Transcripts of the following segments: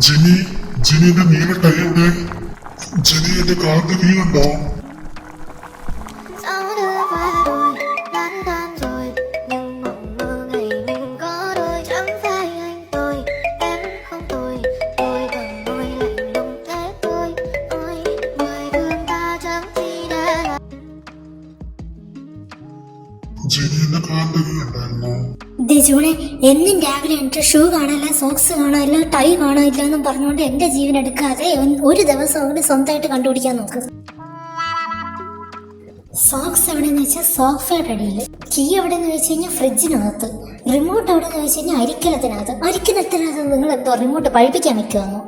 ജിനി, ജിനിന്റെ നീല ടൈ എവിടെ? ജിനി, എന്റെ കാറിന്റെ കീ ഉണ്ടോ? ജിനി, എന്റെ കാറിന്റെ കീ ഉണ്ടായിരുന്നോ? ജൂണെ, എന്നും രാവിലെ എന്റെ ഷൂ കാണാനില്ല, സോക്സ് കാണാനില്ല, ടൈ കാണാനില്ല എന്നും പറഞ്ഞുകൊണ്ട് എന്റെ ജീവൻ എടുക്കാതെ ഒരു ദിവസം അവിടെ സ്വന്തമായിട്ട് കണ്ടുപിടിക്കാൻ നോക്ക്. സോക്സ് എവിടെയെന്ന് വെച്ചാൽ സോഫയുടെ അടിയില്, കീ എവിടെയെന്ന് വെച്ച് കഴിഞ്ഞാൽ ഫ്രിഡ്ജിനകത്ത്, റിമോട്ട് എവിടെയെന്ന് വെച്ച് കഴിഞ്ഞാൽ അരിക്കലത്തിനകത്ത്. അരിക്കലത്തിനകത്ത് നിങ്ങൾ എന്തോ റിമോട്ട് പഴിപ്പിക്കാൻ വെക്കുവാന്നോ?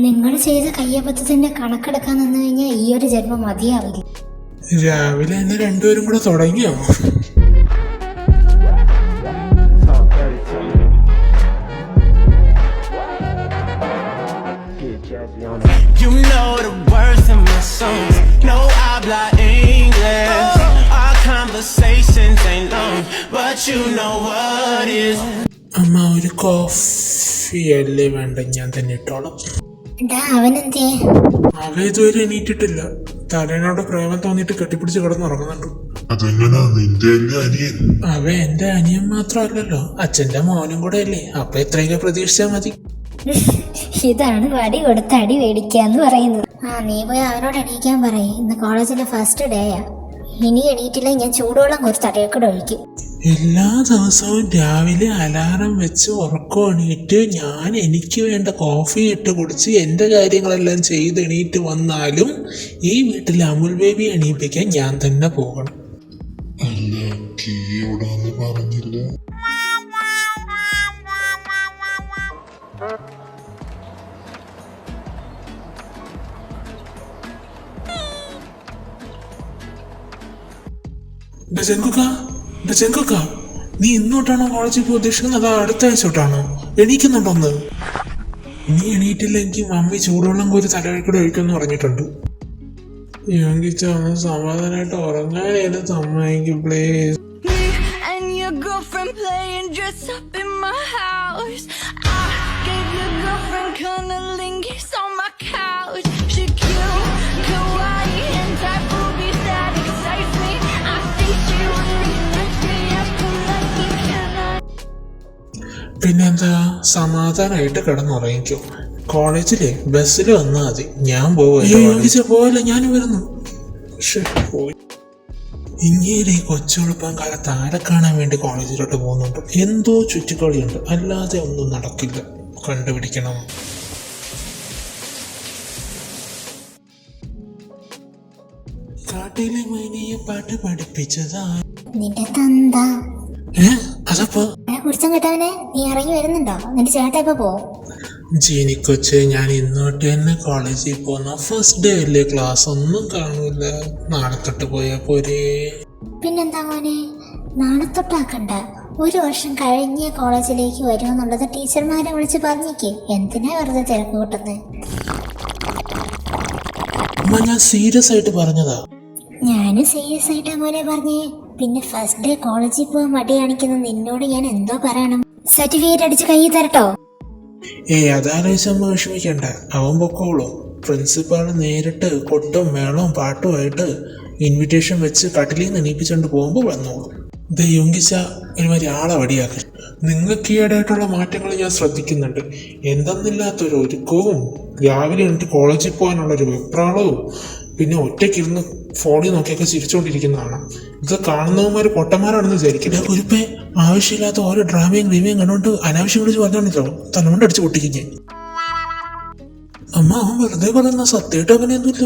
നിങ്ങൾ ചെയ്ത കയ്യബദ്ധത്തിന്റെ കണക്കെടുക്കാൻ നിന്ന് കഴിഞ്ഞാൽ ഈ ഒരു ജന്മം മതിയാവില്ല. രാവിലെ തന്നെ രണ്ടുപേരും കൂടെ തുടങ്ങിയോ? You know the words in my songs. No habla English. Our conversations ain't long, but you know what is. അമ്മ, ഒരു കോഫി അല്ലേ വേണ്ട, ഞാൻ തന്നെ ഇട്ടോളാം. അവനെന്തേ? അവ ഇതുവരെ എണീറ്റിട്ടില്ല. തലേനോട് പ്രേമം തോന്നിട്ട് കെട്ടിപ്പിടിച്ച് കിടന്നുറങ്ങുന്നുണ്ട്. അതെങ്ങനാ, നിന്റെ അനിയൻ? അവ എന്റെ അനിയൻ മാത്രമല്ലല്ലോ, അച്ഛന്റെ മോനും കൂടെ അല്ലേ. അപ്പൊ എത്രയൊക്കെ പ്രതീക്ഷിച്ചാ മതി. ഇതാണ് വടി കൊടുത്ത് അടി മേടിക്കാന്ന് പറയുന്നത്. നീ പോയി അവനോട് എണീക്കാൻ പറയും. ഇന്ന് കോളേജിന്റെ ഫസ്റ്റ് ഡേയാ. ഇനി എണീറ്റില്ല ഞാൻ ചൂടുവെള്ളം കുറച്ച് തടയക്കൂടെ ഒഴിക്കും. എല്ലാ ദിവസവും രാവിലെ അലാറം വെച്ച് ഉറക്കം എണീറ്റ് ഞാൻ എനിക്ക് വേണ്ട കോഫി ഇട്ട് കുടിച്ച് എൻ്റെ കാര്യങ്ങളെല്ലാം ചെയ്ത് എണീറ്റ് വന്നാലും ഈ വീട്ടിൽ അമുൽ ബേബി എണീപ്പിക്കാൻ ഞാൻ തന്നെ പോകണം. അല്ല, കീ എവിടാന്ന് പറഞ്ഞില്ല. നീ ഇന്നോട്ടാണോ കോളേജിൽ പോയി ഉദ്ദേശിക്കുന്നത്, അതോ അടുത്ത ആഴ്ച തൊട്ടാണോ? എണീക്കുന്നുണ്ടോന്ന്? നീ എണീറ്റില്ലെങ്കിൽ മമ്മി ചൂടുവെള്ളം കോരി തലവഴിക്കൂടെ ഒഴിക്കുമെന്ന് പറഞ്ഞിട്ടുണ്ട്. യോഗിച്ച ഒന്ന് സമാധാനമായിട്ട് ഉറങ്ങാനേലും സമ്മതിക്കും please. And your girlfriend playing dress up in my house. I gave your girlfriend cunnilingus on my couch. She cute, kawaii, and type boobies that excite me. I think she was me, I feel like you cannot. പിന്നെന്താ, സമാധാനമായിട്ട് കിടന്നുറങ്ങിക്കോ. കോളേജിലെ ബസ്സിൽ വന്നാൽ മതി, ഞാൻ പോവല്ല. ഞാനും വരുന്നു. പോയി ഇങ്ങനെ കൊച്ചുളുപ്പാൻ കാലത്ത് ആരെ കാണാൻ വേണ്ടി കോളേജിലോട്ട് പോകുന്നുണ്ട്. എന്തോ ചുറ്റിക്കളിയുണ്ട്, അല്ലാതെ ഒന്നും നടക്കില്ല. കണ്ടുപിടിക്കണം. കാട്ടിലെ മൈനയെ പാട്ട് പഠിപ്പിച്ചതാ നിന്റെ തന്ത. അതപ്പോ കുറിച്ചും കേട്ടവനെ, നീ ഇറങ്ങി വരുന്നുണ്ടോ? നിന്റെ ചേട്ടാ ഇപ്പൊ പോവും. ജീനിക്കൊച്ച്, ഞാൻ ഇന്നോട്ട് തന്നെ കോളേജിൽ പോന്ന ഫസ്റ്റ് ഡേ അല്ലേ, ക്ലാസ് ഒന്നും കാണൂല. നാളെ തൊട്ട് പോയാ പോരേ? പിന്നെന്താ മോനെ, നാളെ തൊട്ടാക്കണ്ട. ഒരു വർഷം കഴിഞ്ഞ് കോളേജിലേക്ക് വരുമെന്നുള്ളത് ടീച്ചർമാരെ വിളിച്ച് പറഞ്ഞേക്ക്. എന്തിനാ വെറുതെ തിരക്ക് കൂട്ടുന്നത്? അമ്മ, ഞാൻ സീരിയസ് ആയിട്ട് പറഞ്ഞതാ. ഞാനും സീരിയസ് ആയിട്ടാ മോനെ പറഞ്ഞേ. പിന്നെ ഫസ്റ്റ് ഡേ കോളേജിൽ പോകാൻ മടി കാണിക്കുന്ന നിന്നോട് ഞാൻ എന്തോ പറയണം? സർട്ടിഫിക്കറ്റ് അടിച്ച് കൈ തരട്ടോ? അതാലോചിച്ചമ്മ വിഷമിക്കണ്ട, അവൻ പൊക്കോളൂ. പ്രിൻസിപ്പാൾ നേരിട്ട് കൊട്ടും മേളവും പാട്ടുമായിട്ട് ഇൻവിറ്റേഷൻ വെച്ച് കട്ടിലിൽ നിന്ന് എണീപ്പിച്ചുകൊണ്ട് പോകുമ്പോൾ വന്നോളൂ. യോങ്കിച്ച ഒരുമാതിരി ആളെ വടിയാക്കി. നിങ്ങൾക്ക് ഈയിടെയായിട്ടുള്ള മാറ്റങ്ങൾ ഞാൻ ശ്രദ്ധിക്കുന്നുണ്ട്. എന്തെന്നില്ലാത്തൊരു ഒരുക്കവും, രാവിലെ എന്നിട്ട് കോളേജിൽ പോകാനുള്ളൊരു വെപ്രാളവും, പിന്നെ ഒറ്റയ്ക്കിരുന്ന് ഫോണിൽ നോക്കിയൊക്കെ ചിരിച്ചുകൊണ്ടിരിക്കുന്നതാണ്. ഇത് കാണുന്നവന്മാർ പൊട്ടന്മാരാണെന്ന് വിചാരിക്കില്ല. കുരുപ്പേ, ആവശ്യമില്ലാത്ത ഓരോ ഡ്രാമയും ക്രീമയും കണ്ടുകൊണ്ട് അനാവശ്യം വിളിച്ച് പറഞ്ഞോണ്ടല്ലോ തലമുണ്ട് അടിച്ച് പൊട്ടിക്കാൻ. അമ്മ, അവൻ വെറുതെ പറയുന്ന സത്യമായിട്ട് അങ്ങനെയൊന്നുമില്ല.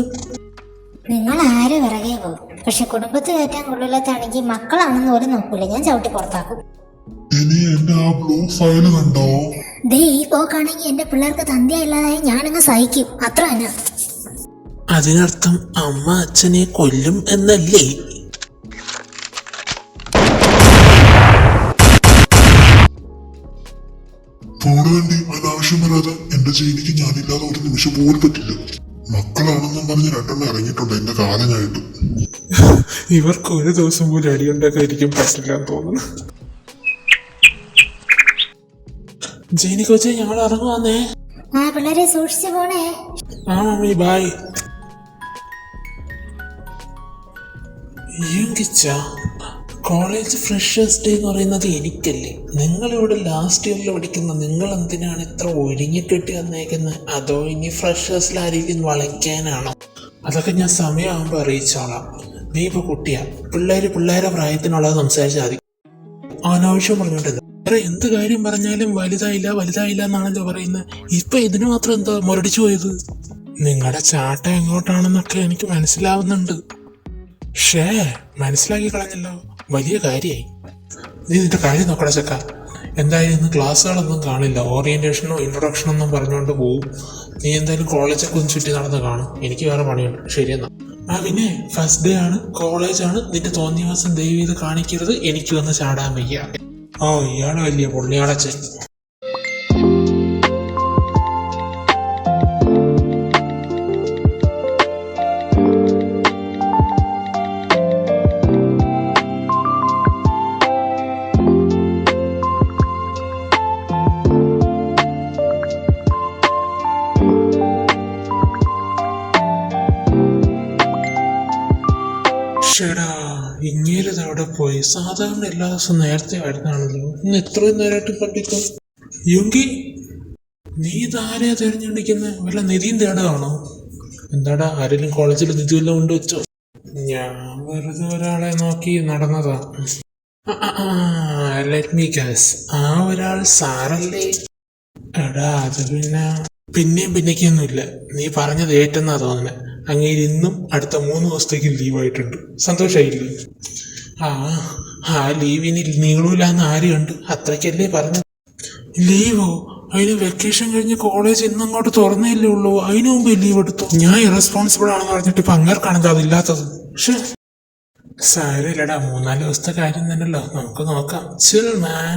നിങ്ങൾ ആര് പിറകെ പോകും, പക്ഷെ കുടുംബത്തിൽ കയറ്റാൻ കൊള്ളില്ലാത്താണെങ്കിൽ മക്കളാണെന്ന് പോലും നോക്കൂല. ഞാൻ ചവിട്ടി പുറത്താക്കും. ഇനി എന്റെ ആ ബ്ലൂ ഫയല് കണ്ടോ? ഈ പോക്കാണെങ്കിൽ എന്റെ പിള്ളേർക്ക് തന്തിയില്ലാതായി ഞാനങ്ങ് സഹിക്കും, അത്ര തന്നെ. അതിനർത്ഥം അമ്മ അച്ഛനെ കൊല്ലും എന്നല്ലേ? ഫോണ് വേണ്ടി അനാവശ്യം വരാതെ എന്റെ ജയിലിക്ക് ഞാനില്ലാതെ ഒരു നിമിഷം പോലും പറ്റില്ല. മക്കളാണെന്നും പറഞ്ഞ് രണ്ടെണ്ണം ഇറങ്ങിയിട്ടുണ്ട് എന്റെ കാലനായിട്ട്. ഇവർക്ക് ഒരു ദിവസം പോലും അടിയുണ്ടാക്കാതിരിക്കാൻ പറ്റില്ല എന്ന് തോന്നുന്നു. ജെയിനി കൊച്ചെ ഞങ്ങൾ ഇറങ്ങുവാന്നേ. ആ പിള്ളേരെ സൂക്ഷിച്ചു പോണേ. ആ മമ്മി ബൈ. യുങ്കിച്ച, കോളേജ് ഫ്രഷേഴ്സ് ഡേ എന്ന് പറയുന്നത് എനിക്കല്ലേ? നിങ്ങളിവിടെ ലാസ്റ്റ് ഇയറിൽ പഠിക്കുന്ന നിങ്ങൾ എന്തിനാണ് ഇത്ര ഒരുങ്ങിക്കെട്ടി വന്നേക്കുന്നത്? അതോ ഇനി ഫ്രഷേഴ്സിൽ ആരെങ്കിലും വളയ്ക്കാനാണോ? അതൊക്കെ ഞാൻ സമയമാകുമ്പോൾ അറിയിച്ചോളാം. നീ ഇപ്പോൾ കുട്ടിയാ, പിള്ളേരെ പ്രായത്തിനുള്ളത് സംസാരിച്ചാൽ മതി. അനാവശ്യം പറഞ്ഞോണ്ടത് വേറെ എന്ത് കാര്യം പറഞ്ഞാലും വലുതായില്ല എന്നാണല്ലോ പറയുന്നത്. ഇപ്പൊ ഇതിന് മാത്രം എന്താ മുരടിച്ചു പോയത്? നിങ്ങളുടെ ചാട്ടം എങ്ങോട്ടാണെന്നൊക്കെ എനിക്ക് മനസ്സിലാവുന്നുണ്ട്. ഷേ, മനസ്സിലാക്കി കളഞ്ഞല്ലോ, വലിയ കാര്യമായി. നീ നിന്റെ കാര്യം നോക്കട ചക്ക. എന്തായാലും ഇന്ന് ക്ലാസ്സുകളൊന്നും കാണില്ല, ഓറിയന്റേഷനോ ഇൻട്രൊഡക്ഷനോ ഒന്നും പറഞ്ഞുകൊണ്ട് പോവും. നീ എന്തായാലും കോളേജൊക്കെ ഒന്ന് ചുറ്റി നടന്ന് കാണും. എനിക്ക് വേറെ പണിയുണ്ട്. ശരിയെന്നാ. ആ പിന്നെ ഫസ്റ്റ് ഡേ ആണ്, കോളേജാണ്. നിന്റെ തോന്നിയവാസം ദയവ് ചെയ്ത് കാണിക്കരുത്. എനിക്ക് വന്ന് ചാടാൻ വയ്യ. ഓ, ഇയാള് വലിയ പുള്ളിയാളച്ചൻ. ഷെടാ, ഇങ്ങേരത് അവിടെ പോയി. സാധാരണ എല്ലാ ദിവസവും നേരത്തെ വരുന്നതാണല്ലോ, ഇന്ന് എത്രയും നേരമായിട്ട് കണ്ടിട്ടോ. യുങ്കി, നീ ഇതാരെയാ തിരഞ്ഞെടുക്കുന്നത്? വല്ല നിധിയും തേടുകയാണോ? എന്താടാ, ആരെങ്കിലും കോളേജിൽ നിധി വല്ലതും കൊണ്ട് വെച്ചോ? ഞാൻ വെറുതെ ഒരാളെ നോക്കി നടന്നതാ. ലെറ്റ് മീ ഗസ്, ആ ഒരാൾ സാറല്ലേ? എടാ, അത് പിന്നേക്കൊന്നുമില്ല. നീ പറഞ്ഞത് ഏറ്റെന്നാ തോന്നുന്നത്. അങ്ങേര് ഇന്നും അടുത്ത 3 ദിവസത്തേക്ക് ലീവായിട്ടുണ്ട്. സന്തോഷമായില്ലേ? ആ ലീവിന് നീളൂലെന്ന് ആര് കണ്ടു? അത്രയ്ക്കല്ലേ പറഞ്ഞു. ലീവോ? അതിന് വെക്കേഷൻ കഴിഞ്ഞ് കോളേജ് ഇന്നങ്ങോട്ട് തുറന്നേല്ലേ ഉള്ളൂ, അതിനു മുമ്പ് ലീവ് എടുത്തു. ഞാൻ ഇറസ്പോൺസിബിൾ ആണെന്ന് പറഞ്ഞിട്ട് ഇപ്പൊ അങ്ങേർക്കാണെന്താ അതില്ലാത്തത്? പക്ഷെ സാരമില്ലടാ, 3-4 ദിവസത്തെ കാര്യം തന്നെയല്ലോ, നമുക്ക് നോക്കാം. ചിൽ മാൻ.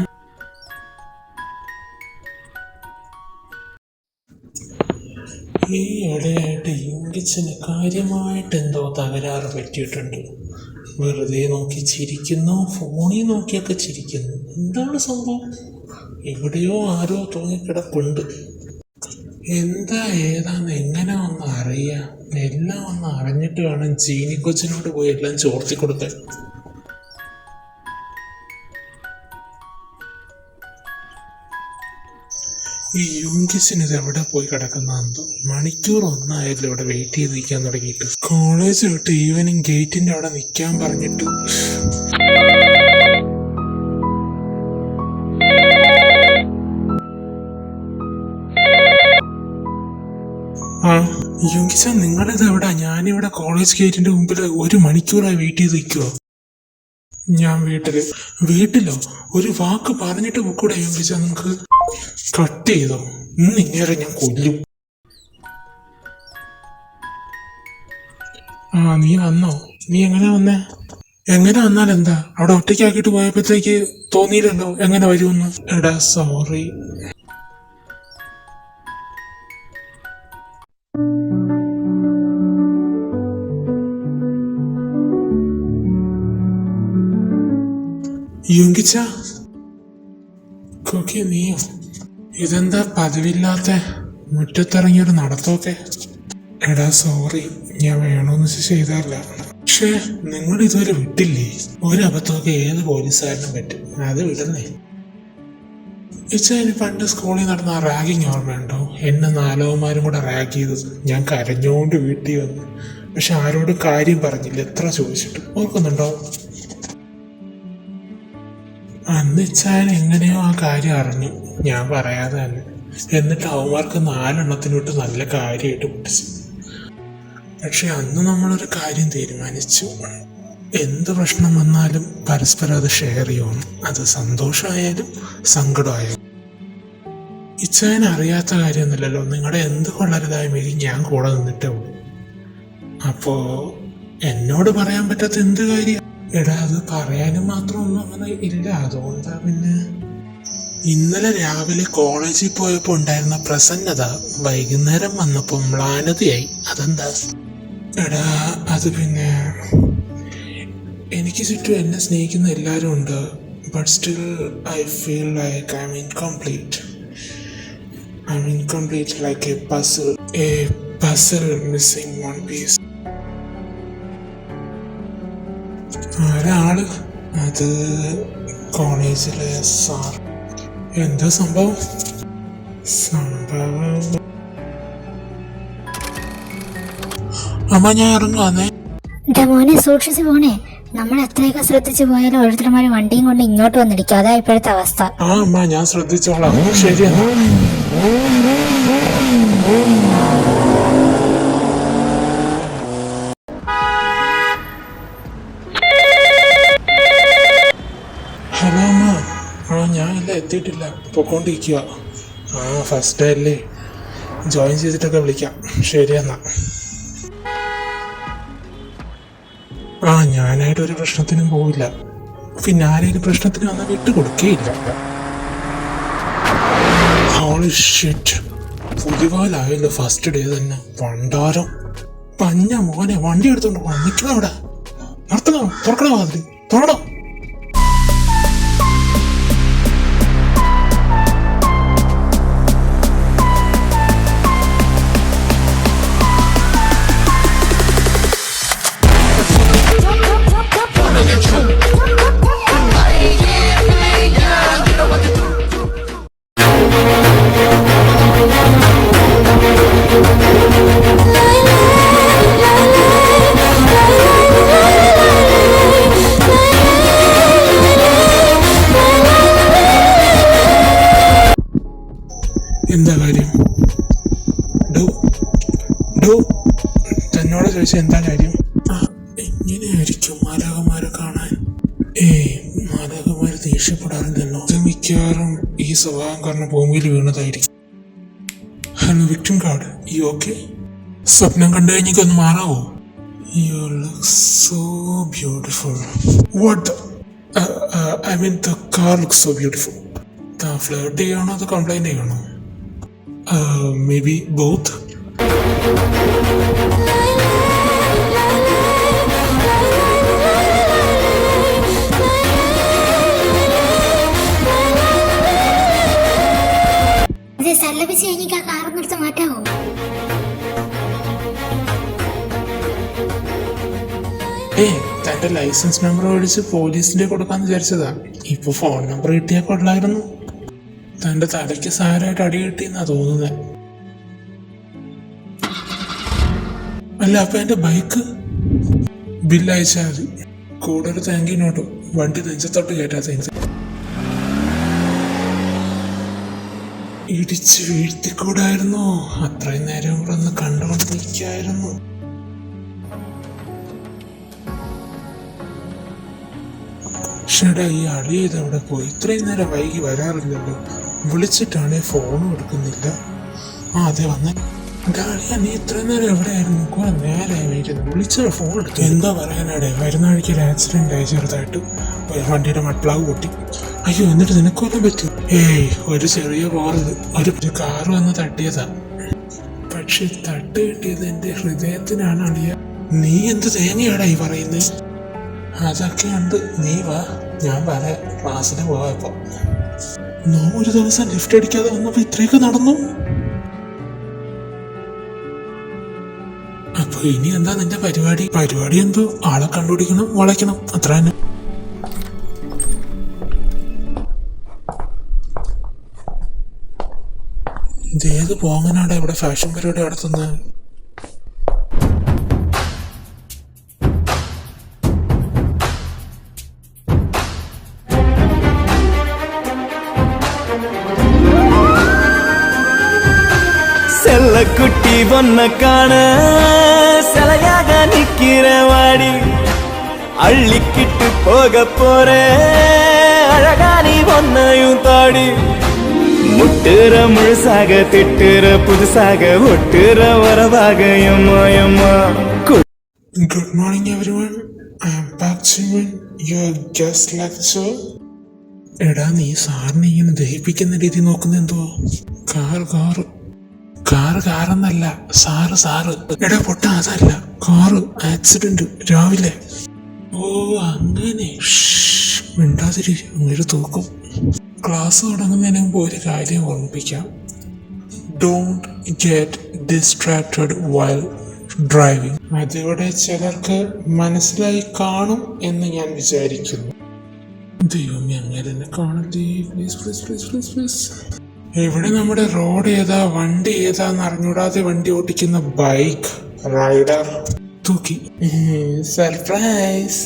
ഈ ഇടയായിട്ട് യുങ്കിച്ചന് കാര്യമായിട്ട് എന്തോ തകരാറ് പറ്റിയിട്ടുണ്ട്. വെറുതെ നോക്കി ചിരിക്കുന്നു, ഫോണിൽ നോക്കിയൊക്കെ ചിരിക്കുന്നു. എന്താണ് സംഭവം? എവിടെയോ ആരോ തൂങ്ങിക്കിടപ്പുണ്ട്. എന്താ ഏതാന്ന് എങ്ങനെ ഒന്ന് അറിയാം? എല്ലാം ഒന്ന് അറിഞ്ഞിട്ട് വേണം ജീനി കൊച്ചിനോട് പോയി എല്ലാം ചോർത്തി കൊടുക്കാൻ. ഈ യുങ്കിസിന് ഇത് എവിടെ പോയി കിടക്കുന്നതെന്തോ? മണിക്കൂർ ഒന്നായാലും ഇവിടെ വെയിറ്റ് ചെയ്ത് നിൽക്കാൻ തുടങ്ങിയിട്ട്. കോളേജ് വിട്ട് ഈവനിങ് ഗേറ്റിന്റെ അവിടെ നിൽക്കാൻ പറഞ്ഞിട്ട്. ആ യുങ്കിച്ച, നിങ്ങളിത് എവിടാ? ഞാനിവിടെ കോളേജ് ഗേറ്റിന്റെ മുമ്പിൽ 1 മണിക്കൂറായി വെയിറ്റ് ചെയ്ത് നിൽക്കുവോ? ഞാൻ വീട്ടിലോ? ഒരു വാക്ക് പറഞ്ഞിട്ട് ബുക്കൂടെ യുങ്കിച്ച? നിങ്ങൾക്ക് കട്ട് ചെയ്തോ? ഇങ്ങനെ ഞാൻ കൊല്ലും. നീ വന്നോ? നീ എങ്ങനെ വന്നേ? എങ്ങനെ വന്നാലെന്താ? അവിടെ ഒറ്റയ്ക്കാക്കിട്ട് പോയപ്പോഴത്തേക്ക് തോന്നിയില്ലല്ലോ എങ്ങനെ വരുമെന്ന്. എടാ സോറി. യുങ്കിച്ച, കുക്കി നീയോ? ഇതെന്താ പതിവില്ലാത്ത മുറ്റത്തിറങ്ങിയൊരു നടത്തമൊക്കെ? എടാ സോറി, ഞാൻ വേണമെന്ന് ചെയ്തല്ല. പക്ഷേ നിങ്ങൾ ഇതുവരെ വിട്ടില്ലേ? ഒരബദ്ധമൊക്കെ ഏത് പോലീസുകാരനും പറ്റും, അത് വിടുന്നേ. ഇച്ചാന് പണ്ട് സ്കൂളിൽ നടന്ന റാഗിങ് ഓർമ്മയുണ്ടോ? എന്നെ 4 കൂടെ റാഗ് ചെയ്തത്. ഞാൻ കരഞ്ഞോണ്ട് വീട്ടിൽ വന്നു, പക്ഷെ ആരോടും കാര്യം പറഞ്ഞില്ല, എത്ര ചോദിച്ചിട്ട്. ഓർക്കുന്നുണ്ടോ? അന്ന് ഇച്ചാൻ എങ്ങനെയോ ആ കാര്യം അറിഞ്ഞു, ഞാൻ പറയാതെ തന്നെ. എന്നിട്ട് അവന്മാർക്ക് 4 വിട്ട് നല്ല കാര്യമായിട്ട് പൊട്ടിച്ചു. പക്ഷെ അന്ന് നമ്മളൊരു കാര്യം തീരുമാനിച്ചു, എന്ത് പ്രശ്നം വന്നാലും പരസ്പരം അത് ഷെയർ ചെയ്യണം. അത് സന്തോഷമായാലും സങ്കടമായാലും. ഇച്ചാൻ അറിയാത്ത കാര്യമൊന്നുമില്ലല്ലോ, നിങ്ങളുടെ എന്ത് കൊള്ളരുതായ്മയും ഞാൻ കൂടെ നിന്നിട്ടേ ഉള്ളൂ. അപ്പോ എന്നോട് പറയാൻ പറ്റാത്ത എന്ത് കാര്യം? എടാ, അത് പറയാനും മാത്രമൊന്നും അങ്ങനെ ഇല്ല, അതുകൊണ്ടാ. പിന്നെ ഇന്നലെ രാവിലെ കോളേജിൽ പോയപ്പോൾ ഉണ്ടായിരുന്ന പ്രസന്നത വൈകുന്നേരം വന്നപ്പോൾ മ്ലാനതയായി. അതെന്താ? എടാ, അത് പിന്നെ എനിക്ക് ചുറ്റും എന്നെ സ്നേഹിക്കുന്ന എല്ലാവരും ഉണ്ട്, but still I feel like I M incomplete. I'm incomplete like a puzzle missing one piece. ആരാള്? അത് കോളേജിലെ സാർ. എന്താ സംഭവം? അമ്മ ഞാൻ ഇറങ്ങുവാന്നേ. എന്റെ മോനെ സൂക്ഷിച്ചു പോണേ. നമ്മൾ എത്രയൊക്കെ ശ്രദ്ധിച്ചു പോയാലും ഓരോരുത്തർമാര് വണ്ടിയും കൊണ്ട് ഇങ്ങോട്ട് വന്നിരിക്കും. അതാ ഇപ്പോഴത്തെ അവസ്ഥ. ആ അമ്മ ഞാൻ ശ്രദ്ധിച്ചോളാം. ശരിയാ. ഹലോ അമ്മ. ഞാൻ ഇല്ല, എത്തിയിട്ടില്ല, പൊക്കോണ്ടിരിക്കുക. ഫസ്റ്റ് ഡേ അല്ലേ, ജോയിൻ ചെയ്തിട്ടൊക്കെ വിളിക്കാം. ശരിയെന്നാ. ഞാനായിട്ടൊരു പ്രശ്നത്തിനും പോവില്ല. പിന്നെ ആരെയും പ്രശ്നത്തിന് വന്നാൽ വിട്ടുകൊടുക്കേയില്ല. പുലിവാലായല്ലോ ഫസ്റ്റ് ഡേ തന്നെ. പണ്ടാരം പഞ്ഞ മോനെ വണ്ടി എടുത്തോണ്ട് പോകണം. നിൽക്കണം അവിടെ. നിർത്തണോ? തുറക്കണോ? അതിൽ തുറന്നോ? എന്താ കാര്യം? തന്നോട് ചോദിച്ചാൽ എന്താ കാര്യം? എങ്ങനെയായിരിക്കും മാലാഖമാരെ കാണാൻ? മാലാഖമാര് ദേഷ്യപ്പെടാറില്ലല്ലോ. ഇത് മിക്കവാറും ഈ സ്വഭാവം കാരണം ഭൂമിയിൽ വീണതായിരിക്കും. Hello victim card, you okay? സ്വപ്നം കണ്ടു കഴിഞ്ഞൊന്ന് മാറാവോ? You look so beautiful. What? I mean the car look so beautiful. താൻ ഫ്ലേർട്ട് ചെയ്യണോ അതോ കംപ്ലൈന്റ് ചെയ്യണോ? Maybe both. സല്ലപിച്ച് കഴിഞ്ഞിട്ട് ആ കാറൊന്നെടുത്ത് മാറ്റാവോ? തന്റെ ലൈസൻസ് നമ്പർ മേടിച്ച് പോലീസിന്റെ കൊടുക്കാന്ന് വിചാരിച്ചതാ. ഇപ്പൊ ഫോൺ നമ്പർ കിട്ടിയാൽ കൊള്ളായിരുന്നു. തന്റെ തലയ്ക്ക് സാരമായിട്ട് അടി കിട്ടിയെന്നാ തോന്നുന്നത്. അല്ല, അപ്പൊ എന്റെ ബൈക്ക് ബില്ല് അയച്ചാൽ മതി. കൂടെ ഒരു താങ്ക് യു നോട്ടും. വണ്ടി നെഞ്ചത്തോട്ട് കയറ്റാത്ത ഇടിച്ച് വീഴ്ത്തിക്കൂടായിരുന്നോ? അത്രയും നേരം കൂടെ ഒന്ന് കണ്ടുകൊണ്ട് നിൽക്കായിരുന്നു. ഷെടാ, ഈ അളി ഇതെവിടെ പോയി? ഇത്രയും നേരം വൈകി വരാറില്ലല്ലോ. വിളിച്ചിട്ടാണെ ഫോണും എടുക്കുന്നില്ല. അതെ വന്നേ. ഡാളിയ, നീ ഇത്രയും നേരം എവിടെയായിരുന്നു? കുറെ നേരമായി വീട്ടിൽ വിളിച്ച ഫോൺ എടുത്തു. എന്താ പറയാനാടെ, വരുന്ന വഴിക്ക് ഒരു ആക്സിഡന്റ് ആയി ചെറുതായിട്ട്. വണ്ടിയുടെ മട്പ്ലാവ് പൊട്ടി. അയ്യോ, എന്നിട്ട് നിനക്കൊന്നും പറ്റി? ഒരു ചെറിയ പോറത് ഒരു കാറ് വന്ന് തട്ടിയതാ. പക്ഷെ തട്ട് കിട്ടിയത് എന്റെ ഹൃദയത്തിനാണ് അളിയ. നീ എന്ത് തേങ്ങയാടാ ഈ പറയുന്നത്? അതൊക്കെ ഉണ്ട്, നീ വാ, ഞാൻ പറയാം. ക്ലാസ്സിന് പോയപ്പോ ഒരു ദിവസം ലിഫ്റ്റ് അടിക്കാതെ വന്നപ്പോ ഇത്രയൊക്കെ നടന്നു. അപ്പൊ ഇനി എന്താ നിന്റെ പരിപാടി എന്തോ? ആളെ കണ്ടുപിടിക്കണം, വളയ്ക്കണം, അത്ര തന്നെ. ഇതേത് പോങ്ങനാടാ ഇവിടെ ഫാഷൻ പരിപാടി നടത്തുന്നത്? செல்லக்குட்டி பொண்ண காண சிலையாக நிக்கிற வாடி, அள்ளிக்கிட்டு போக போற அழகா நீ பொண்ணையும் தாடி. முட்டுற முழுசாக திட்டுற புதுசாக ஒட்டுற வரவாக எம்மா எம்மா. Good morning everyone. I am Park Jimin, your guest lecturer. എടാ, നീ സാറിനെ ഇങ്ങനെ ദഹിപ്പിക്കുന്ന രീതി നോക്കുന്ന എന്തുവാ? കാറെന്നല്ല, സാറ്. എടാ പൊട്ട, അതല്ല കാറ്. ആക്സിഡന്റ് രാവിലെ. ഓ അങ്ങനെ. മിണ്ടാതിരി, അങ്ങോട്ട് തൂക്കും. ക്ലാസ് തുടങ്ങുന്നതിന് മുമ്പ് ഒരു കാര്യം ഓർമ്മിപ്പിക്കാം. Don't get distracted while driving. അതിവിടെ ചിലർക്ക് മനസ്സിലായി കാണും എന്ന് ഞാൻ വിചാരിക്കുന്നു. ദൈവമേ, അങ്ങനെ തന്നെ കാണല്ലേ, please please please please please. ഇവിടെ നമ്മുടെ റോഡ് ഏതാ, വണ്ടി ഏതാന്ന് അറിഞ്ഞൂടാതെ വണ്ടി ഓടിക്കുന്ന ബൈക്ക് റൈഡർ തൂക്കി. സർപ്രൈസ്.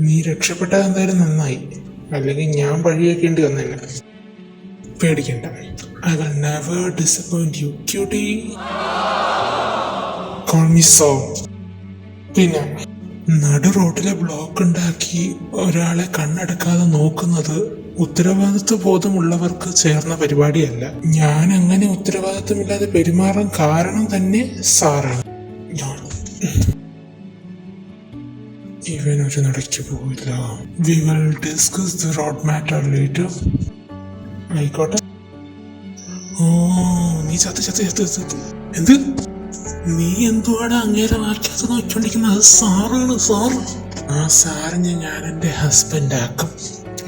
നീ രക്ഷപ്പെട്ടത് എന്തായാലും നന്നായി, അല്ലെങ്കിൽ ഞാൻ വഴിയേക്കേണ്ടി വന്നേനെ. പേടിക്കണ്ട, I will never disappoint you, cutie. Call me so. പിന്നെ നടു റോഡിലെ ബ്ലോക്ക് ഉണ്ടാക്കി ഒരാളെ കണ്ണടക്കാതെ നോക്കുന്നത് ഉത്തരവാദിത്വ ബോധമുള്ളവർക്ക് ചേർന്ന പരിപാടിയല്ല. ഞാൻ അങ്ങനെ ഉത്തരവാദിത്വമില്ലാതെ പെരുമാറാൻ കാരണം തന്നെ സാറാണ്. ഇവനൊരു നടക്ക് പോവില്ല. We will discuss the road matter later. ആയിക്കോട്ടെ. ഓ, നീ ചത്ത്. എന്ത്? നീ എന്തുവാണ് അങ്ങേരെ വാക്യത്ത് നോക്കിക്കൊണ്ടിരിക്കുന്നത്? സാറാണ്, സാറ്. ആ സാറിനെ ഞാൻ എൻ്റെ ഹസ്ബൻഡ് ആക്കും.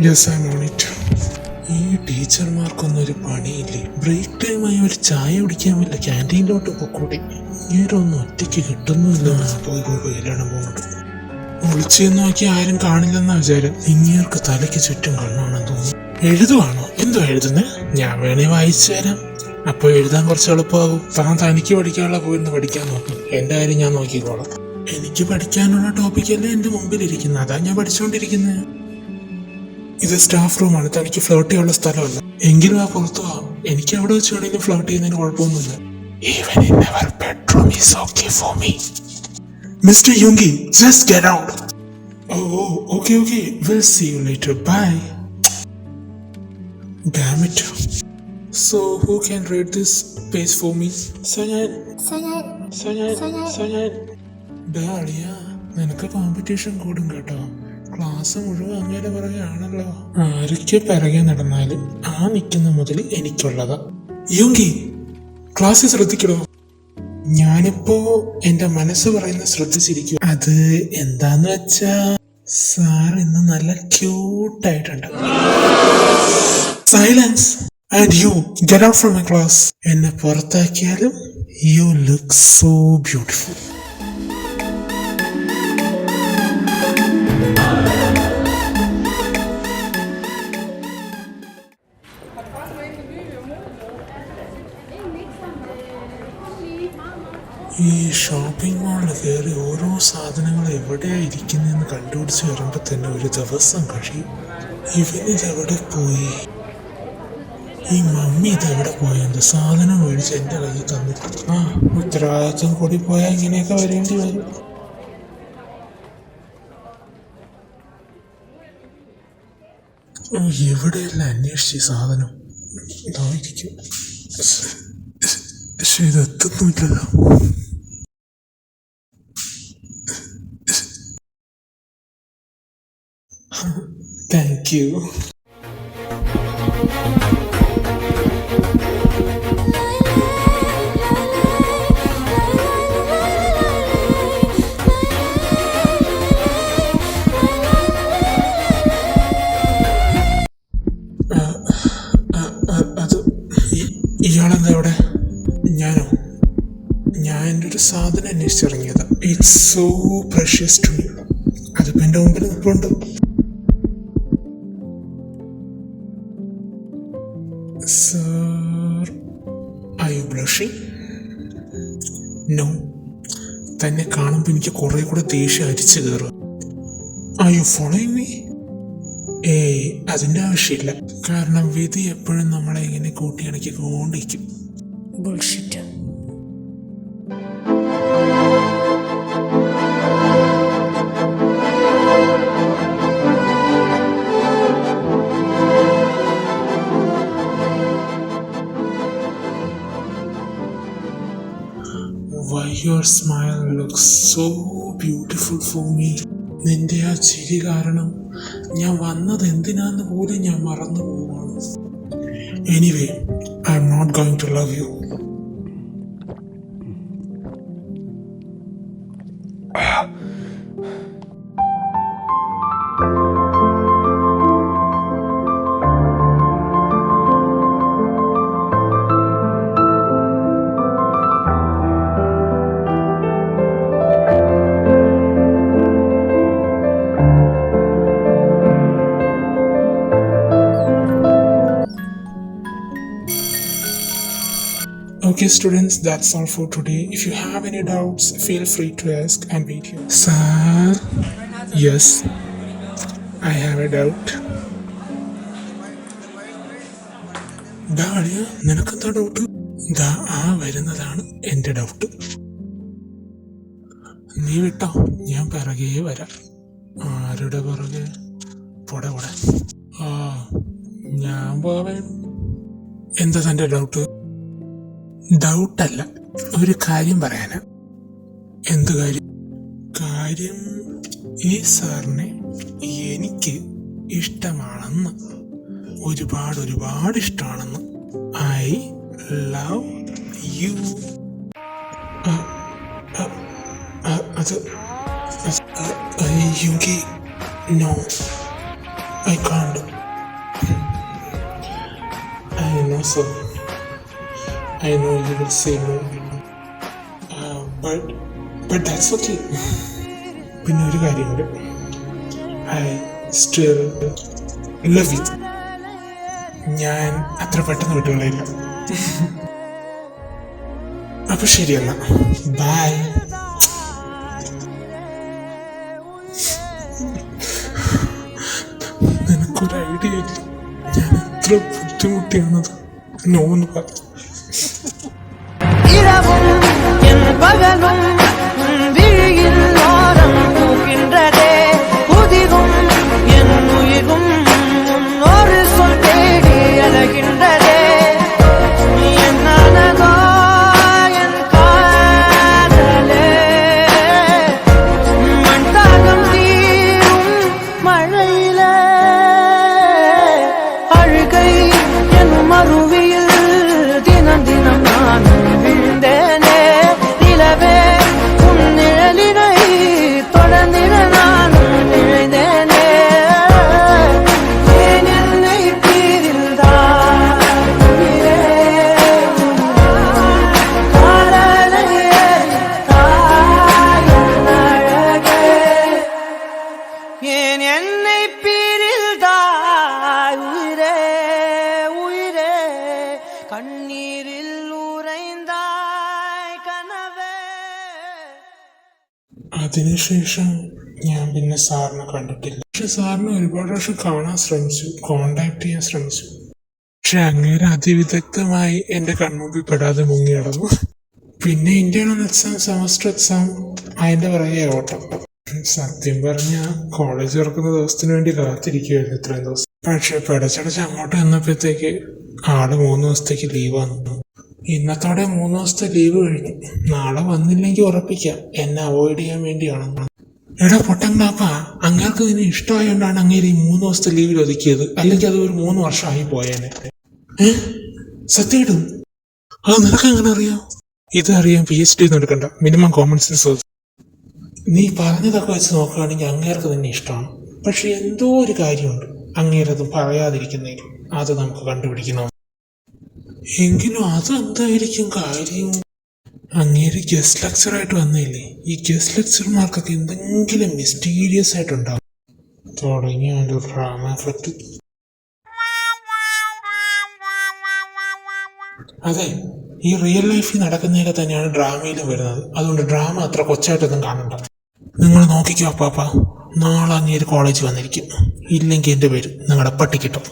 Yes, I on it. ഈ ടീച്ചർമാർക്കൊന്നും ഒരു പണിയില്ലേ? ബ്രേക്ക് ടൈമായി ഒരു ചായ കുടിക്കാൻ വല്ല ക്യാൻറ്റീനിലോട്ട് പൊക്കൂടി. ഇങ്ങനൊന്നും ഒറ്റയ്ക്ക് കിട്ടുന്നുമില്ല. പോയി എല്ലാം പോകുന്നുണ്ട്. ഒളിച്ചു നോക്കി ആരും കാണില്ലെന്ന വിചാരം. ഇങ്ങേർക്ക് തലയ്ക്ക് ചുറ്റും കണ്ണാണെന്ന് തോന്നുന്നു. എഴുതുവാണോ? എന്തോ എഴുതുന്നത്? ഞാൻ വേണേ വായിച്ചു തരാം. അപ്പൊ എഴുതാൻ കുറച്ച് എളുപ്പമാകും. തനിക്ക് പഠിക്കാനുള്ള പോയിരുന്ന് പഠിക്കാൻ നോക്കും. എന്റെ കാര്യം ഞാൻ നോക്കിക്കോളാം. എനിക്ക് പഠിക്കാനുള്ള ടോപ്പിക്കല്ലേ എന്റെ മുമ്പിലിരിക്കുന്നത്, അതാ ഞാൻ പഠിച്ചുകൊണ്ടിരിക്കുന്നത്. ഇത് സ്റ്റാഫ് റൂമാണ്, തനിക്ക് ഫ്ലോട്ട് ചെയ്യാനുള്ള സ്ഥലമല്ല. എങ്കിലും ആ പുറത്തു പോവാം. എനിക്ക് അവിടെ വെച്ച് വേണമെങ്കിലും ഫ്ലോട്ട് ചെയ്യുന്നതിന് കുഴപ്പമൊന്നുമില്ല. Even in our bedroom is okay for me. Mr. Yoongi, just get out. Oh, okay. We'll see you later. Bye. Damn it. So, who can read this page for me? Sanyan. ഡാളിയാ, നിനക്ക് competition കൂടും കേട്ടോ. Class മുഴുവൻ അങ്ങേരെ പിറകെ ആണല്ലോ. ആരൊക്കെ പിറകെ നടന്നാലും ആ നിൽക്കുന്ന മുതൽ എനിക്കുള്ളതാ. യോങ്കി, ക്ലാസ്സിൽ ശ്രദ്ധിക്കണോ? ഞാനിപ്പോ എന്റെ മനസ്സ് പറയുന്ന ശ്രദ്ധിച്ചിരിക്കും. അത് എന്താന്ന് വെച്ചാ, സാർ ഇന്ന് നല്ല ക്യൂട്ടായിട്ടുണ്ട്. Silence. And you, get out from my class. എന്നെ പുറത്താക്കിയാലും you look so beautiful. ഈ ഷോപ്പിംഗ് മാളിൽ കയറി ഓരോ സാധനങ്ങൾ എവിടെയാണ് ഇരിക്കുന്നതെന്ന് കണ്ടുപിടിച്ച് വരുമ്പോൾ തന്നെ ഒരു ദിവസം കഴിയും. ഇവനിതെവിടെ പോയി? ഈ മമ്മി ഇതെവിടെ പോയത്? സാധനം മേടിച്ച് എൻ്റെ കയ്യിൽ തന്നിട്ട്. ഉത്തരവാദിത്വം കൂടി പോയാൽ ഇങ്ങനെയൊക്കെ വരേണ്ടി വരും. എവിടെയല്ല അന്വേഷിച്ച് സാധനം ഇതായിരിക്കും. പക്ഷെ ഇതെത്തുന്നില്ലല്ലോ. Thank you. ഇയാളെന്താ ഇവിടെ? ഞാനോ? ഞാൻ എൻ്റെ ഒരു സാധനം അന്വേഷിച്ചിറങ്ങിയതാ. It's so precious to me. അതിപ്പോൾ എൻ്റെ മുമ്പിൽ നിൽപ്പുണ്ട്. Sir, are you blushing? No. തന്നെ കാണുമ്പോൾ എനിക്ക് കുറെ കൂടെ ദേഷ്യം അരിച്ചു കയറുക. Are you following me? അതിൻ്റെ ആവശ്യമില്ല. കാരണം വിധി എപ്പോഴും നമ്മളെ ഇങ്ങനെ കൂട്ടിയിണക്കിക്കൊണ്ടിരിക്കും. Bullshit. Why your smile looks so beautiful for me. നിന്റെ ആ ചിരി കാരണം ഞാൻ വന്നത് എന്തിനാന്ന് പോലും ഞാൻ മറന്നു പോവാണ്. Anyway, I am not going to love you. Okay, students, that's all for today. If you have any doubts, feel free to ask and wait here. Sir, yes, I have a doubt. ഡാളിയ, നിനക്കെന്താ doubt? ദാ ആ വരുന്നതാണ് എൻ്റെ doubt. നീ വിട്ടോ, ഞാൻ പിറകെ വരാം. ആരുടെ പുറകെ? പോടെ പോടെ. ആ, ഞാൻ പോവേൻ. എന്താ തൻ്റെ ഡൗട്ട്? ഡൗട്ടല്ല, ഒരു കാര്യം പറയാനാ. എന്ത് കാര്യം? കാര്യം ഈ സാറിനെ എനിക്ക് ഇഷ്ടമാണെന്ന്, ഒരുപാട് ഇഷ്ടമാണെന്ന്. I love you. അത് യുഗി, no, I can't. I know sir, I know you will say no, but that's okay. പിന്നെ ഒരു കാര്യമുണ്ട്, I still love you. ഞാൻ അത്ര പെട്ടെന്ന് വിട്ടുകളയില്ല. അപ്പൊ ശരിയല്ല, ബൈ. നിനക്കൊരു ഐഡിയ ഇല്ല ഞാൻ എത്ര ബുദ്ധിമുട്ടിയാണത് നോന്ന് പറഞ്ഞു. இரவும் என் பகலும் உன் விழியில் ஓரம் பூக்கின்றதே. உதிரும் என் உயிரும் உன் ஒரு சொல் தேடி அழகின்றதே. என்னானதோ என் காதலே, மண் தாகம் தீரும் மழையிலே. அழுகை என் மறுவியில் தினம் தினம் நானும் விழுந்தேனே. நிலவே உன் நிழலினை தொடர்ந்திட நானும் நினைந்தேனே. ஏன் என்னை பிரிந்தாய் உயிரே, காதலையே தாய் என் அழகே. ஏன் என்னை பிரிந்தாய் உயிரே, உயிரே, கண்ணீரில் ഉറൈന്തായ് കനവേ. അതിനുശേഷം ഞാൻ പിന്നെ സാറിനെ കണ്ടിട്ടില്ല. പക്ഷെ സാറിനെ ഒരുപാട് വർഷം കാണാൻ ശ്രമിച്ചു, കോണ്ടാക്ട് ചെയ്യാൻ ശ്രമിച്ചു. പക്ഷെ അങ്ങേരെ അതിവിദഗ്ധമായി എന്റെ കൺമുമ്പിൽ പെടാതെ മുങ്ങി നടന്നു. പിന്നെ ഇന്റേണൽ എക്സാം, സെമസ്റ്റർ എക്സാം, അതിന്റെ പിറകെ ഓട്ടം. സത്യം പറഞ്ഞ കോളേജ് തുറക്കുന്ന ദിവസത്തിന് വേണ്ടി കാത്തിരിക്കുമായിരുന്നു ഇത്രയും ദിവസം. പക്ഷെ പിടച്ചടച്ച് അങ്ങോട്ട് വന്നപ്പോഴത്തേക്ക് ആള് 3 ദിവസത്തേക്ക് ലീവ് വന്നു. ഇന്നത്തോടെ 3 ദിവസത്തെ ലീവ് കഴിഞ്ഞു. നാളെ വന്നില്ലെങ്കിൽ ഉറപ്പിക്കാം എന്നെ അവോയ്ഡ് ചെയ്യാൻ വേണ്ടിയാണെന്ന്. എടാ പൊട്ടങ്കാപ്പാ, അങ്ങേർക്ക് നിന്നെ ഇഷ്ടമായോണ്ടാണ് അങ്ങേര് ഈ 3 ദിവസത്തെ ലീവിൽ ഒതുക്കിയത്. അല്ലെങ്കിൽ അത് ഒരു 3 വർഷമായി പോയേനെ. സത്യമായിട്ടും അത് നിനക്ക് എങ്ങനെ അറിയാം? ഇതറിയാൻ PhD ഒന്നും എടുക്കണ്ട, മിനിമം കോമൺ സെൻസ്. നീ പറഞ്ഞതൊക്കെ വെച്ച് നോക്കുകയാണെങ്കിൽ അങ്ങേർക്ക് നിന്നെ ഇഷ്ടമാണ്. പക്ഷെ എന്തോ ഒരു കാര്യമുണ്ട് അങ്ങേരത് പറയാതിരിക്കുന്നതിൽ. അത് നമുക്ക് കണ്ടുപിടിക്കണം. എങ്കിലും അതെന്തായിരിക്കും കാര്യം? അങ്ങേര് ഗസ്റ്റ് ലെക്ചറായിട്ട് വന്നില്ലേ? ഈ ഗസ്റ്റ് ലെക്ചർമാർക്കൊക്കെ എന്തെങ്കിലും മിസ്റ്റീരിയസ് ആയിട്ടുണ്ടാവും. തുടങ്ങിയ ഒരു ഡ്രാമ എഫക്ട്. അതെ, ഈ റിയൽ ലൈഫിൽ നടക്കുന്നതൊക്കെ തന്നെയാണ് ഡ്രാമയിലും വരുന്നത്. അതുകൊണ്ട് ഡ്രാമ അത്ര കൊച്ചായിട്ടൊന്നും കാണണ്ട. നിങ്ങൾ നോക്കിക്കോ അപ്പാപ്പ, നാളെ അങ്ങേര് കോളേജ് വന്നിരിക്കും. ഇല്ലെങ്കിൽ എൻ്റെ പേര് നിങ്ങളുടെ പട്ടിക്കിട്ടും.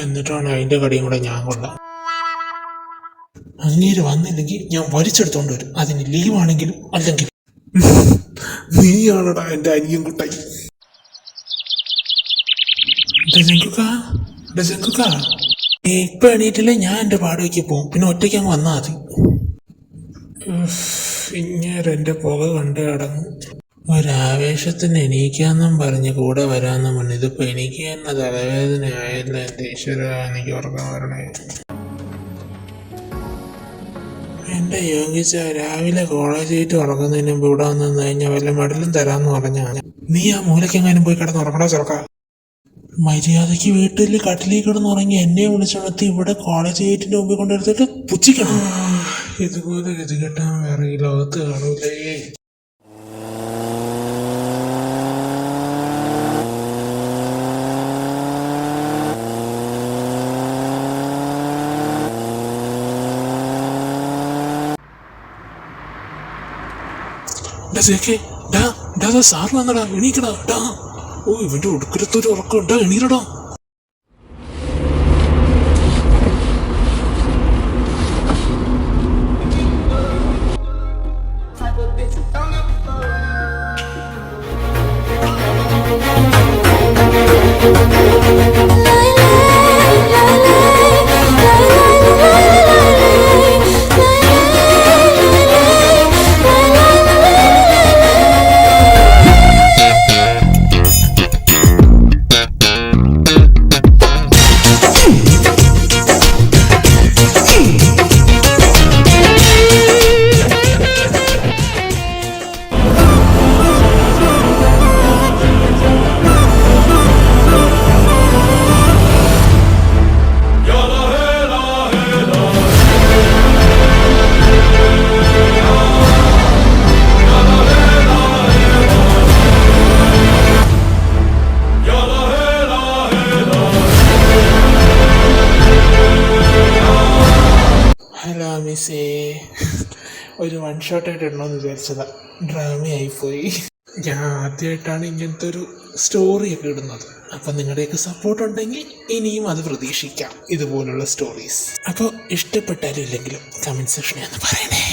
എന്നിട്ടാണ് അതിൻ്റെ കടിയും കൂടെ ഞാൻ കൊള്ളാം. അങ്ങേര് വന്നില്ലെങ്കിൽ ഞാൻ വലിച്ചെടുത്തോണ്ട് വരും. അതിന് ലീവാണെങ്കിലും അല്ലെങ്കിൽ. നീയാണടാ എൻ്റെ അനിയൻ കുട്ടായി. നീ ഇപ്പൊ എണീറ്റില്ലേ ഞാൻ എൻ്റെ പാടേക്ക് പോകും. പിന്നെ ഒറ്റയ്ക്ക് അങ്ങ് വന്നാൽ മതി. ഇങ്ങേരെൻ്റെ പുക കണ്ട് കിടന്നു. ഒരാവേശത്തിന് എണീക്കാന്നും പറഞ്ഞ് കൂടെ വരാമെന്നും പറഞ്ഞു. ഇതിപ്പോ എനിക്ക് തന്നെ തലവേദന ആയല്ല. എൻ്റെ ഈശ്വര, എനിക്ക് ഉറക്കം വരണേ. എൻ്റെ യോഗിച്ച രാവിലെ കോളേജ് ആയിട്ട് ഉറങ്ങുന്നതിന് മുമ്പ് ഇവിടെ വന്നു കഴിഞ്ഞാൽ വല്ല മെഡലും തരാമെന്ന് പറഞ്ഞാ നീ ആ മൂലക്കെങ്ങാനും പോയി കിടന്ന് ഉറങ്ങണോ ചെറുക്ക? മര്യാദയ്ക്ക് വീട്ടിൽ കട്ടിലേക്ക് കിടന്ന് ഉറങ്ങി എന്നെ വിളിച്ചുണർത്തി ഇവിടെ കോളേജ് ഗേറ്റിന്റെ മുമ്പിൽ കൊണ്ടെടുത്തിട്ട് പുച്ഛിക്കണം. ഇതുപോലെ ഗതികെട്ടാൻ വേറെ ഈ ലോകത്ത് കാണൂലേ. സേക്കെ ഡാ ഡാ സാറ് വന്നടാ, എണീക്കടാ ഡാ. ഓ ഇവന്റെ ഒടുക്കലത്തൊരു ഉറക്കം ഉണ്ടാ, എണീരടാ. ഹലോ മിസ്സേ, ഒരു വൺ ഷോട്ടായിട്ട് ഇടണമെന്ന് വിചാരിച്ചതാ, ഡ്രാമയായിപ്പോയി. ഞാൻ ആദ്യമായിട്ടാണ് ഇങ്ങനത്തെ ഒരു സ്റ്റോറിയൊക്കെ ഇടുന്നത്. അപ്പം നിങ്ങളുടെയൊക്കെ സപ്പോർട്ട് ഉണ്ടെങ്കിൽ ഇനിയും അത് പ്രതീക്ഷിക്കാം, ഇതുപോലുള്ള സ്റ്റോറീസ്. അപ്പോൾ ഇഷ്ടപ്പെട്ടാലും ഇല്ലെങ്കിലും കമൻറ്റ് സെക്ഷനിൽ ഒന്ന് പറയണേ.